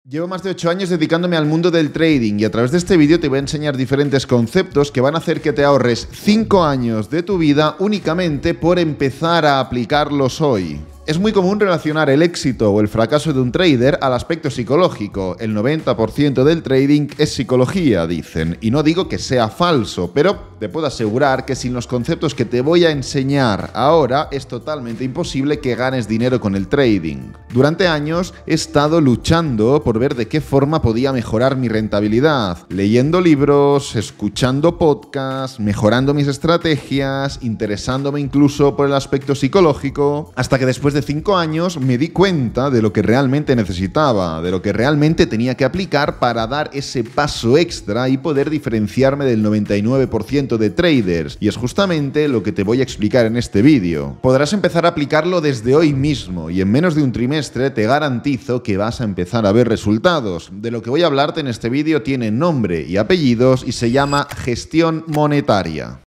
Llevo más de 8 años dedicándome al mundo del trading y a través de este vídeo te voy a enseñar diferentes conceptos que van a hacer que te ahorres 5 años de tu vida únicamente por empezar a aplicarlos hoy. Es muy común relacionar el éxito o el fracaso de un trader al aspecto psicológico. El 90% del trading es psicología, dicen. Y no digo que sea falso, pero te puedo asegurar que sin los conceptos que te voy a enseñar ahora es totalmente imposible que ganes dinero con el trading. Durante años he estado luchando por ver de qué forma podía mejorar mi rentabilidad. Leyendo libros, escuchando podcasts, mejorando mis estrategias, interesándome incluso por el aspecto psicológico, hasta que después de 5 años me di cuenta de lo que realmente necesitaba, de lo que realmente tenía que aplicar para dar ese paso extra y poder diferenciarme del 99% de traders. Y es justamente lo que te voy a explicar en este vídeo. Podrás empezar a aplicarlo desde hoy mismo y en menos de un trimestre te garantizo que vas a empezar a ver resultados. De lo que voy a hablarte en este vídeo tiene nombre y apellidos y se llama gestión monetaria.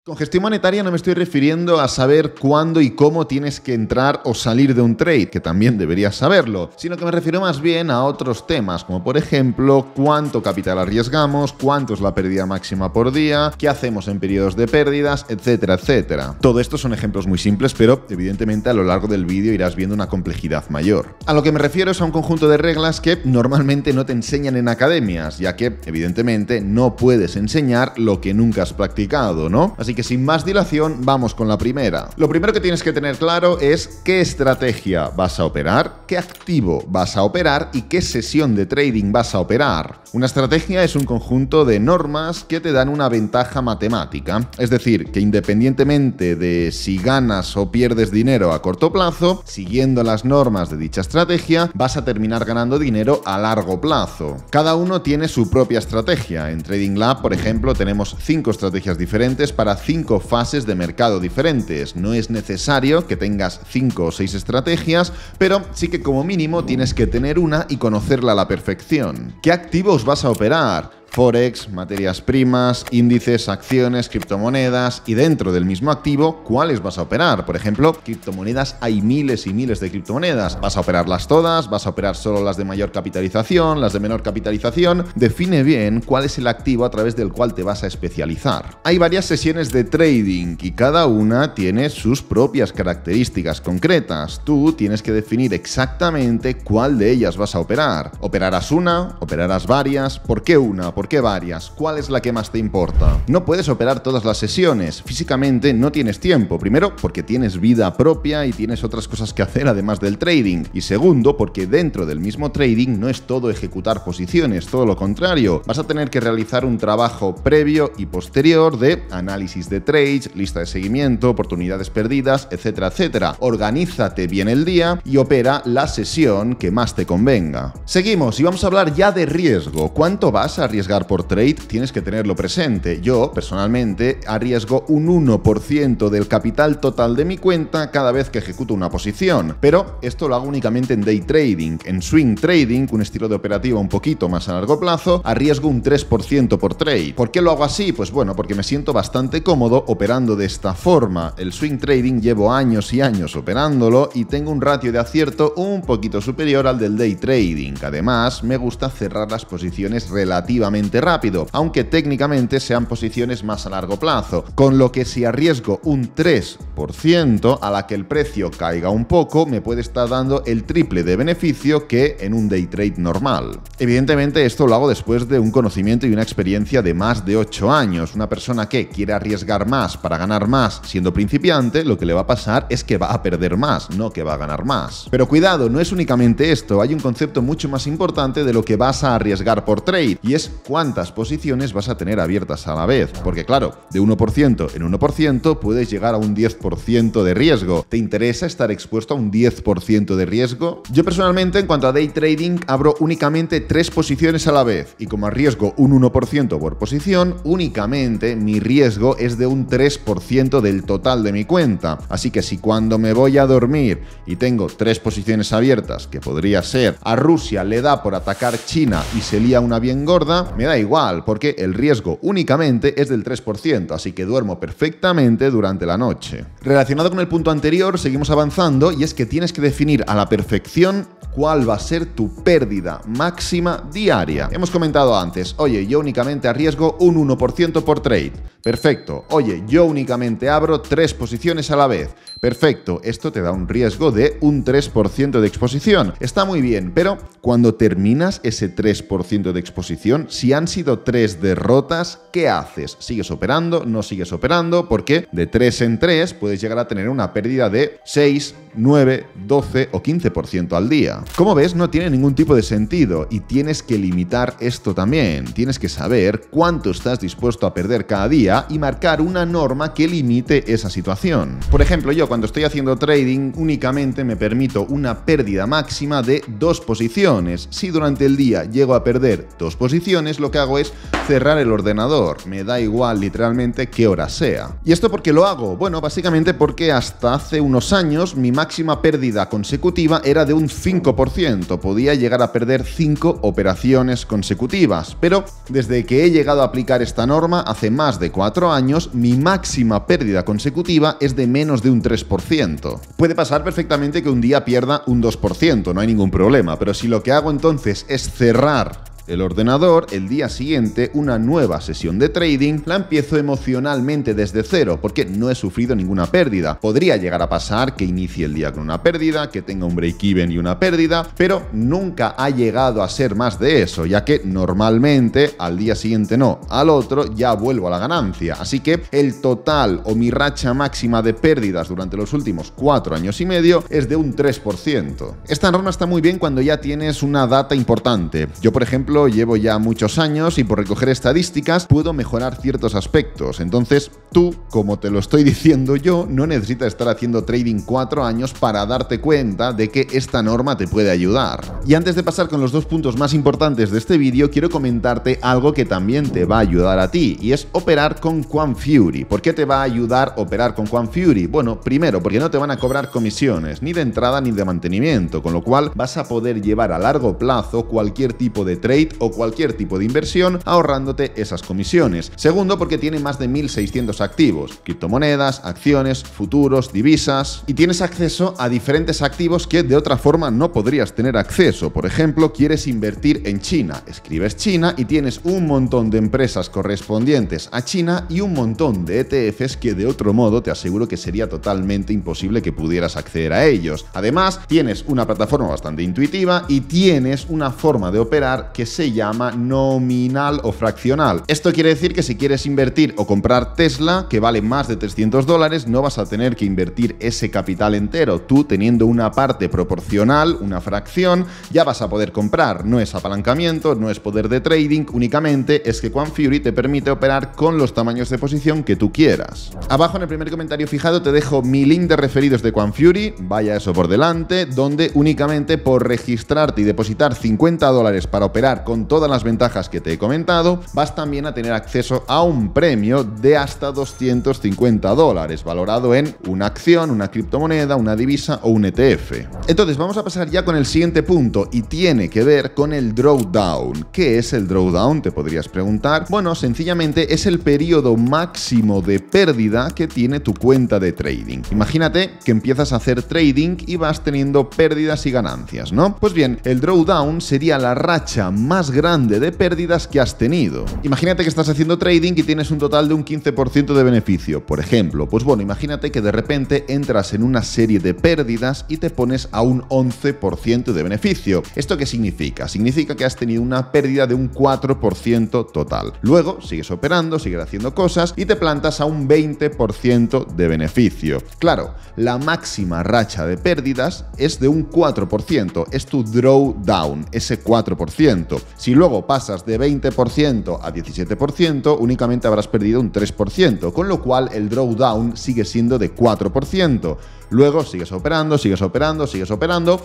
Con gestión monetaria no me estoy refiriendo a saber cuándo y cómo tienes que entrar o salir de un trade, que también deberías saberlo, sino que me refiero más bien a otros temas, como por ejemplo, cuánto capital arriesgamos, cuánto es la pérdida máxima por día, qué hacemos en periodos de pérdidas, etcétera, etcétera. Todo esto son ejemplos muy simples, pero evidentemente a lo largo del vídeo irás viendo una complejidad mayor. A lo que me refiero es a un conjunto de reglas que normalmente no te enseñan en academias, ya que evidentemente no puedes enseñar lo que nunca has practicado, ¿no? Así que sin más dilación, vamos con la primera. Lo primero que tienes que tener claro es qué estrategia vas a operar, qué activo vas a operar y qué sesión de trading vas a operar. Una estrategia es un conjunto de normas que te dan una ventaja matemática, es decir, que independientemente de si ganas o pierdes dinero a corto plazo, siguiendo las normas de dicha estrategia, vas a terminar ganando dinero a largo plazo. Cada uno tiene su propia estrategia. En Trading Lab, por ejemplo, tenemos 5 estrategias diferentes para 5 fases de mercado diferentes. No es necesario que tengas 5 o 6 estrategias, pero sí que como mínimo tienes que tener una y conocerla a la perfección. ¿Qué activos vas a operar? Forex, materias primas, índices, acciones, criptomonedas y dentro del mismo activo, ¿cuáles vas a operar? Por ejemplo, criptomonedas, hay miles y miles de criptomonedas. ¿Vas a operarlas todas? ¿Vas a operar solo las de mayor capitalización? ¿Las de menor capitalización? Define bien cuál es el activo a través del cual te vas a especializar. Hay varias sesiones de trading y cada una tiene sus propias características concretas. Tú tienes que definir exactamente cuál de ellas vas a operar. ¿Operarás una? ¿Operarás varias? ¿Por qué una? ¿Por qué varias? ¿Cuál es la que más te importa? No puedes operar todas las sesiones. Físicamente no tienes tiempo. Primero, porque tienes vida propia y tienes otras cosas que hacer además del trading. Y segundo, porque dentro del mismo trading no es todo ejecutar posiciones, todo lo contrario. Vas a tener que realizar un trabajo previo y posterior de análisis de trades, lista de seguimiento, oportunidades perdidas, etcétera, etcétera. Organízate bien el día y opera la sesión que más te convenga. Seguimos y vamos a hablar ya de riesgo. ¿Cuánto vas a arriesgar por trade? Tienes que tenerlo presente. Yo, personalmente, arriesgo un 1% del capital total de mi cuenta cada vez que ejecuto una posición. Pero esto lo hago únicamente en day trading. En swing trading, un estilo de operativa un poquito más a largo plazo, arriesgo un 3% por trade. ¿Por qué lo hago así? Pues bueno, porque me siento bastante cómodo operando de esta forma. El swing trading llevo años y años operándolo y tengo un ratio de acierto un poquito superior al del day trading. Además, me gusta cerrar las posiciones relativamente rápido, aunque técnicamente sean posiciones más a largo plazo, con lo que si arriesgo un 3% a la que el precio caiga un poco, me puede estar dando el triple de beneficio que en un day trade normal. Evidentemente esto lo hago después de un conocimiento y una experiencia de más de 8 años. Una persona que quiere arriesgar más para ganar más siendo principiante, lo que le va a pasar es que va a perder más, no que va a ganar más. Pero cuidado, no es únicamente esto, hay un concepto mucho más importante de lo que vas a arriesgar por trade, y es cuántas posiciones vas a tener abiertas a la vez. Porque claro, de 1% en 1% puedes llegar a un 10% de riesgo. ¿Te interesa estar expuesto a un 10% de riesgo? Yo personalmente, en cuanto a day trading, abro únicamente 3 posiciones a la vez. Y como arriesgo un 1% por posición, únicamente mi riesgo es de un 3% del total de mi cuenta. Así que si cuando me voy a dormir y tengo 3 posiciones abiertas, que podría ser a Rusia le da por atacar China y se lía una bien gorda, Me da igual, porque el riesgo únicamente es del 3%, así que duermo perfectamente durante la noche. Relacionado con el punto anterior, seguimos avanzando y es que tienes que definir a la perfección cuál va a ser tu pérdida máxima diaria. Hemos comentado antes, oye, yo únicamente arriesgo un 1% por trade. Perfecto. Oye, yo únicamente abro 3 posiciones a la vez. Perfecto, esto te da un riesgo de un 3% de exposición. Está muy bien, pero cuando terminas ese 3% de exposición, si han sido 3 derrotas, ¿qué haces? ¿Sigues operando? ¿No sigues operando? Porque de 3 en 3 puedes llegar a tener una pérdida de 6, 9, 12 o 15% al día. Como ves, no tiene ningún tipo de sentido y tienes que limitar esto también. Tienes que saber cuánto estás dispuesto a perder cada día y marcar una norma que limite esa situación. Por ejemplo, yo cuando estoy haciendo trading únicamente me permito una pérdida máxima de 2 posiciones. Si durante el día llego a perder 2 posiciones, lo que hago es cerrar el ordenador. Me da igual literalmente qué hora sea. ¿Y esto por qué lo hago? Bueno, básicamente porque hasta hace unos años mi máxima pérdida consecutiva era de un 5%. Podía llegar a perder 5 operaciones consecutivas. Pero desde que he llegado a aplicar esta norma, hace más de 4 años, mi máxima pérdida consecutiva es de menos de un 3%. Puede pasar perfectamente que un día pierda un 2%, no hay ningún problema, pero si lo que hago entonces es cerrar el ordenador, el día siguiente, una nueva sesión de trading, la empiezo emocionalmente desde cero, porque no he sufrido ninguna pérdida. Podría llegar a pasar que inicie el día con una pérdida, que tenga un break-even y una pérdida, pero nunca ha llegado a ser más de eso, ya que normalmente al día siguiente no, al otro ya vuelvo a la ganancia. Así que el total o mi racha máxima de pérdidas durante los últimos 4 años y medio es de un 3%. Esta norma está muy bien cuando ya tienes una data importante. Yo, por ejemplo, llevo ya muchos años y por recoger estadísticas puedo mejorar ciertos aspectos. Entonces, tú, como te lo estoy diciendo yo, no necesitas estar haciendo trading 4 años para darte cuenta de que esta norma te puede ayudar. Y antes de pasar con los 2 puntos más importantes de este vídeo, quiero comentarte algo que también te va a ayudar a ti, y es operar con Quantfury. ¿Por qué te va a ayudar operar con Quantfury? Bueno, primero, porque no te van a cobrar comisiones, ni de entrada ni de mantenimiento, con lo cual vas a poder llevar a largo plazo cualquier tipo de trade o cualquier tipo de inversión ahorrándote esas comisiones. Segundo, porque tiene más de 1.600 activos, criptomonedas, acciones, futuros, divisas, y tienes acceso a diferentes activos que de otra forma no podrías tener acceso. Por ejemplo, quieres invertir en China, escribes China y tienes un montón de empresas correspondientes a China y un montón de ETFs que de otro modo te aseguro que sería totalmente imposible que pudieras acceder a ellos. Además, tienes una plataforma bastante intuitiva y tienes una forma de operar que se llama nominal o fraccional. Esto quiere decir que si quieres invertir o comprar Tesla, que vale más de $300, no vas a tener que invertir ese capital entero. Tú, teniendo una parte proporcional, una fracción, ya vas a poder comprar. No es apalancamiento, no es poder de trading, únicamente es que Quantfury te permite operar con los tamaños de posición que tú quieras. Abajo en el primer comentario fijado te dejo mi link de referidos de Quantfury, vaya eso por delante, donde únicamente por registrarte y depositar $50 para operar con todas las ventajas que te he comentado, vas también a tener acceso a un premio de hasta $250, valorado en una acción, una criptomoneda, una divisa o un ETF. Entonces vamos a pasar ya con el siguiente punto y tiene que ver con el drawdown. ¿Qué es el drawdown? Te podrías preguntar. Bueno, sencillamente es el periodo máximo de pérdida que tiene tu cuenta de trading. Imagínate que empiezas a hacer trading y vas teniendo pérdidas y ganancias, ¿no? Pues bien, el drawdown sería la racha más grande de pérdidas que has tenido. Imagínate que estás haciendo trading y tienes un total de un 15% de beneficio, por ejemplo. Pues bueno, imagínate que de repente entras en una serie de pérdidas y te pones a un 11% de beneficio. ¿Esto qué significa? Significa que has tenido una pérdida de un 4% total. Luego sigues operando, sigues haciendo cosas y te plantas a un 20% de beneficio. Claro, la máxima racha de pérdidas es de un 4%, es tu drawdown, ese 4%. Si luego pasas de 20% a 17%, únicamente habrás perdido un 3%, con lo cual el drawdown sigue siendo de 4%. Luego sigues operando,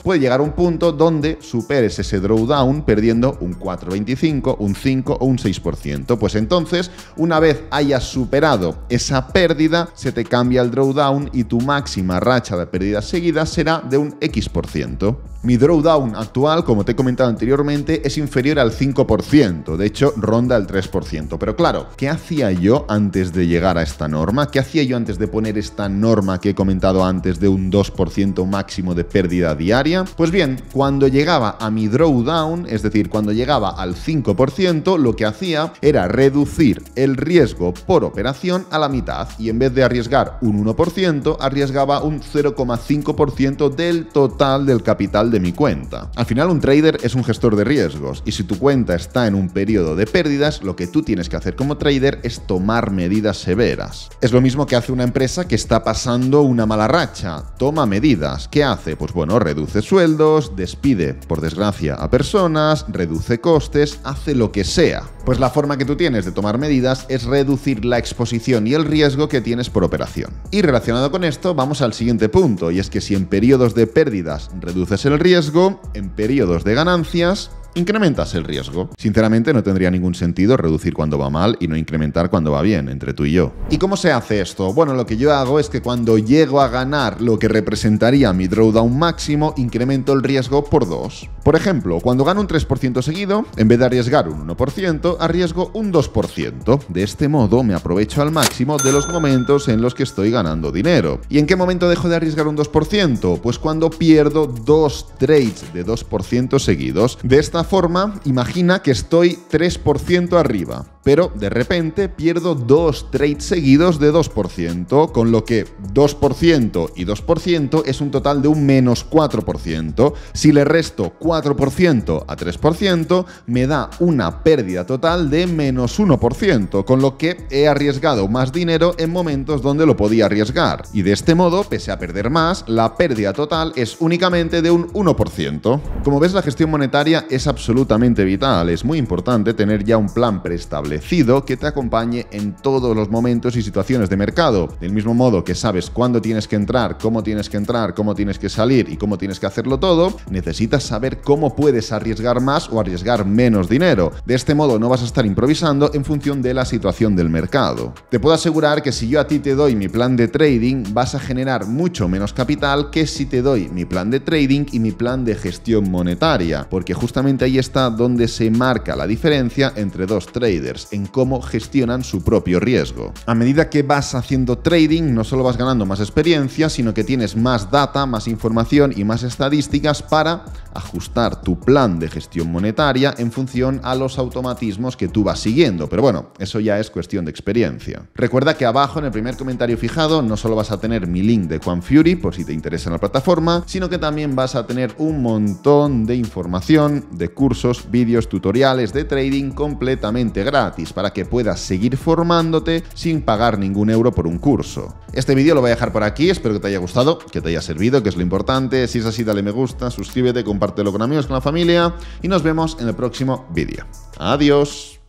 puede llegar a un punto donde superes ese drawdown perdiendo un 4,25, un 5 o un 6%. Pues entonces, una vez hayas superado esa pérdida, se te cambia el drawdown y tu máxima racha de pérdidas seguidas será de un X%. Mi drawdown actual, como te he comentado anteriormente, es inferior al 5%, de hecho ronda el 3%. Pero claro, ¿qué hacía yo antes de llegar a esta norma? ¿Qué hacía yo antes de poner esta norma que he comentado antes de un 2% máximo de pérdida diaria? Pues bien, cuando llegaba a mi drawdown, es decir, cuando llegaba al 5%, lo que hacía era reducir el riesgo por operación a la mitad y en vez de arriesgar un 1%, arriesgaba un 0,5% del total del capital de mi cuenta. Al final, un trader es un gestor de riesgos y si tu cuenta está en un periodo de pérdidas, lo que tú tienes que hacer como trader es tomar medidas severas. Es lo mismo que hace una empresa que está pasando una mala racha. Toma medidas. ¿Qué hace? Pues bueno, reduce sueldos, despide, por desgracia, a personas, reduce costes, hace lo que sea. Pues la forma que tú tienes de tomar medidas es reducir la exposición y el riesgo que tienes por operación. Y relacionado con esto, vamos al siguiente punto, y es que si en periodos de pérdidas reduces el riesgo, en periodos de ganancias incrementas el riesgo. Sinceramente, no tendría ningún sentido reducir cuando va mal y no incrementar cuando va bien, entre tú y yo. ¿Y cómo se hace esto? Bueno, lo que yo hago es que cuando llego a ganar lo que representaría mi drawdown máximo, incremento el riesgo por 2. Por ejemplo, cuando gano un 3% seguido, en vez de arriesgar un 1%, arriesgo un 2%. De este modo, me aprovecho al máximo de los momentos en los que estoy ganando dinero. ¿Y en qué momento dejo de arriesgar un 2%? Pues cuando pierdo 2 trades de 2% seguidos. De esta forma, imagina que estoy 3% arriba, pero de repente pierdo 2 trades seguidos de 2%, con lo que 2% y 2% es un total de un menos 4%. Si le resto 4% a 3%, me da una pérdida total de menos 1%, con lo que he arriesgado más dinero en momentos donde lo podía arriesgar. Y de este modo, pese a perder más, la pérdida total es únicamente de un 1%. Como ves, la gestión monetaria es absolutamente vital. Es muy importante tener ya un plan preestablecido que te acompañe en todos los momentos y situaciones de mercado. Del mismo modo que sabes cuándo tienes que entrar, cómo tienes que salir y cómo tienes que hacerlo todo, necesitas saber cómo puedes arriesgar más o arriesgar menos dinero. De este modo no vas a estar improvisando en función de la situación del mercado. Te puedo asegurar que si yo a ti te doy mi plan de trading, vas a generar mucho menos capital que si te doy mi plan de trading y mi plan de gestión monetaria, porque justamente ahí está donde se marca la diferencia entre dos traders, en cómo gestionan su propio riesgo. A medida que vas haciendo trading, no solo vas ganando más experiencia, sino que tienes más data, más información y más estadísticas para ajustar tu plan de gestión monetaria en función a los automatismos que tú vas siguiendo. Pero bueno, eso ya es cuestión de experiencia. Recuerda que abajo en el primer comentario fijado no solo vas a tener mi link de Quantfury por si te interesa la plataforma, sino que también vas a tener un montón de información, de cursos, vídeos, tutoriales de trading completamente gratis para que puedas seguir formándote sin pagar ningún euro por un curso. Este vídeo lo voy a dejar por aquí, espero que te haya gustado, que te haya servido, que es lo importante. Si es así, dale me gusta, suscríbete, compártelo con amigos, con la familia y nos vemos en el próximo vídeo. Adiós.